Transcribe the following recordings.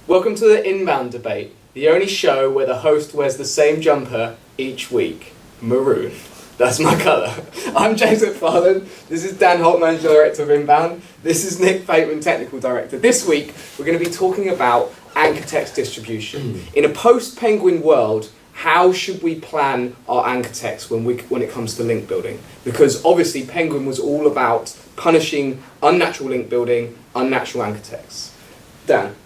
Welcome to the Inbound Debate, the only show where the host wears the same jumper each week. Maroon. That's my colour. I'm James McFarlane. This is Dan Holt, Managing Director of Inbound. This is Nick Bateman, Technical Director. This week, we're going to be talking about anchor text distribution. In a post-Penguin world, how should we plan our anchor text when it comes to link building? Because obviously Penguin was all about punishing unnatural link building, unnatural anchor texts. Dan?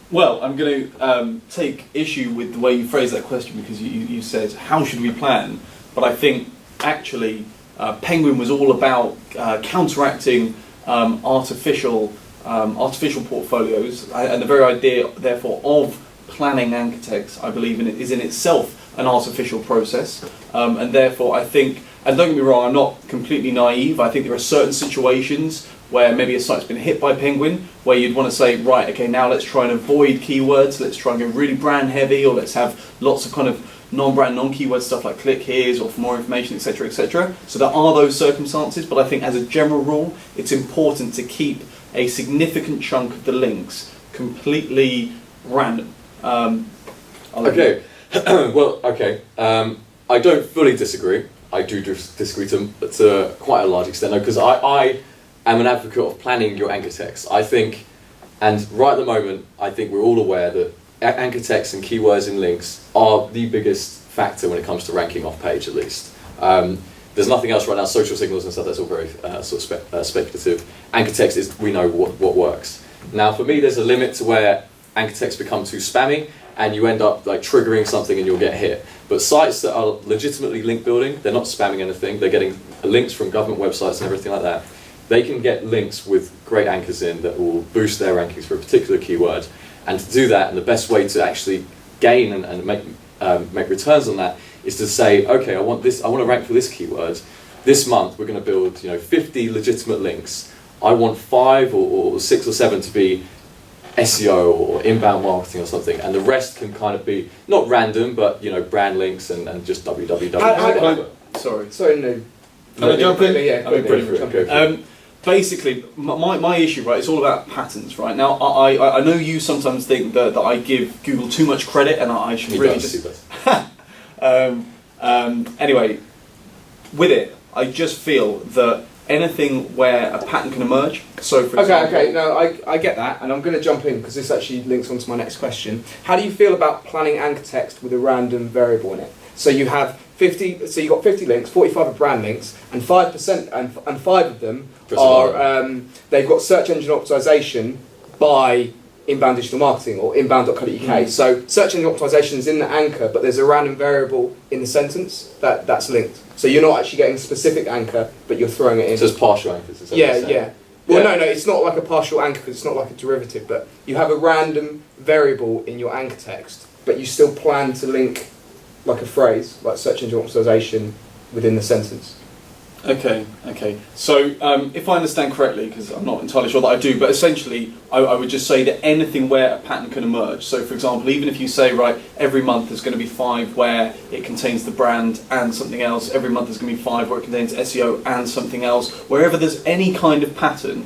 Well, I'm going to take issue with the way you phrased that question, because you said, how should we plan? But I think actually Penguin was all about counteracting artificial portfolios, and the very idea, therefore, of planning anchor text, I believe, is in itself an artificial process, and therefore I think, and don't get me wrong, I'm not completely naive. I think there are certain situations where maybe a site's been hit by Penguin, where you'd want to say, right, okay, now let's try and avoid keywords, let's try and go really brand heavy, or let's have lots of kind of non-brand, non-keyword stuff like click here's or for more information, etc., etc. So there are those circumstances, but I think as a general rule, it's important to keep a significant chunk of the links completely random. Okay. Well, okay. I don't fully disagree. I do disagree to quite a large extent, because I am an advocate of planning your anchor text. I think, and right at the moment, I think we're all aware that anchor text and keywords in links are the biggest factor when it comes to ranking off page, at least. There's nothing else right now, social signals and stuff, that's all very speculative. Anchor text is, we know what works. Now for me, there's a limit to where anchor text become too spammy and you end up like triggering something and you'll get hit. But sites that are legitimately link building, they're not spamming anything, they're getting links from government websites and everything like that. They can get links with great anchors in that will boost their rankings for a particular keyword. And to do that, and the best way to actually gain and make returns on that is to say, okay, I want to rank for this keyword. This month we're going to build 50 legitimate links. I want 5 or 6 or 7 to be SEO or inbound marketing or something, and the rest can kind of be not random, but brand links and just www. Sorry, no. Can I jump in? Yeah, brilliant. Basically, my issue, right, it's all about patterns, right? Now, I know you sometimes think that I give Google too much credit, and I should really just... Anyway, with it, I just feel that anything where a pattern can emerge, so for example... Okay, no, I get that, and I'm going to jump in, because this actually links on to my next question. How do you feel about planning anchor text with a random variable in it? So you have 50, so you've got 50 links, 45 are brand links, and 5% and 5 of them are they've got search engine optimization by inbound digital marketing or inbound.co.uk. So search engine optimization is in the anchor, but there's a random variable in the sentence that's linked. So you're not actually getting a specific anchor, but you're throwing it in. So it's partial anchors. Is that Yeah, what you're saying? yeah. Well, no, it's not like a partial anchor because it's not like a derivative, but you have a random variable in your anchor text, but you still plan to link like a phrase, like search engine optimization, within the sentence. Okay. So if I understand correctly, because I'm not entirely sure that I do, but essentially I would just say that anything where a pattern can emerge. So for example, even if you say, right, every month there's going to be 5 where it contains the brand and something else, every month there's going to be 5 where it contains SEO and something else, wherever there's any kind of pattern,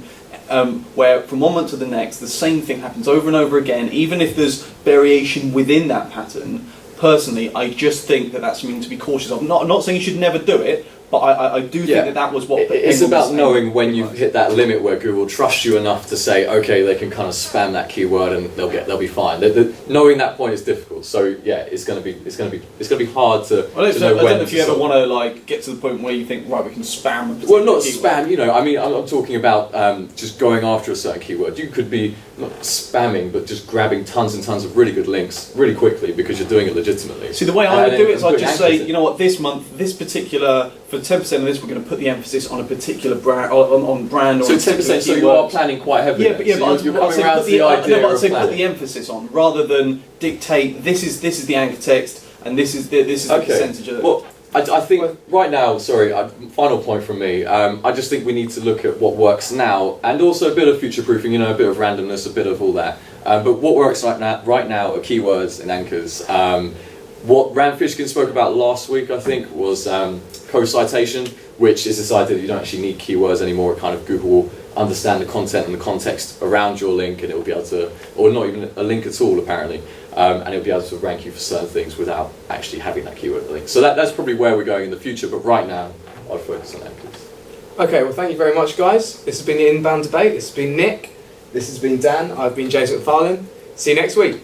where from one month to the next the same thing happens over and over again, even if there's variation within that pattern, personally, I just think that that's something to be cautious of. Not saying you should never do it, but I do think that was what... It's about knowing when you've hit that limit where Google trusts you enough to say, okay, they can kind of spam that keyword and they'll be fine. Knowing that point is difficult. So yeah, it's going to be hard to. I don't know if you ever want to get to the point where you think, right, we can spam. Well, not spam. I mean, I'm talking about just going after a certain keyword. You could be not spamming, but just grabbing tons and tons of really good links really quickly because you're doing it legitimately. See, the way I would do it is I'd just say, you know what, this month, this particular, for 10% of this, we're going to put the emphasis on a particular brand, on brand or so 10%. So you are planning quite heavily. Yeah, but you're coming around to the idea of planning. Put the emphasis on rather than dictate. This is the anchor text, and this is the percentage of it. Well, I think right now, final point from me, I just think we need to look at what works now and also a bit of future proofing, a bit of randomness, a bit of all that. But what works right now are keywords and anchors. What Rand Fishkin spoke about last week, I think, was co-citation, which is this idea that you don't actually need keywords anymore. It kind of Google will understand the content and the context around your link, and it will be able to, or not even a link at all apparently, and it'll be able to rank you for certain things without actually having that keyword link. So that's probably where we're going in the future, but right now I'd focus on anchors. Okay, well thank you very much guys. This has been the Inbound Debate. This has been Nick. This has been Dan. I've been James McFarlane. See you next week.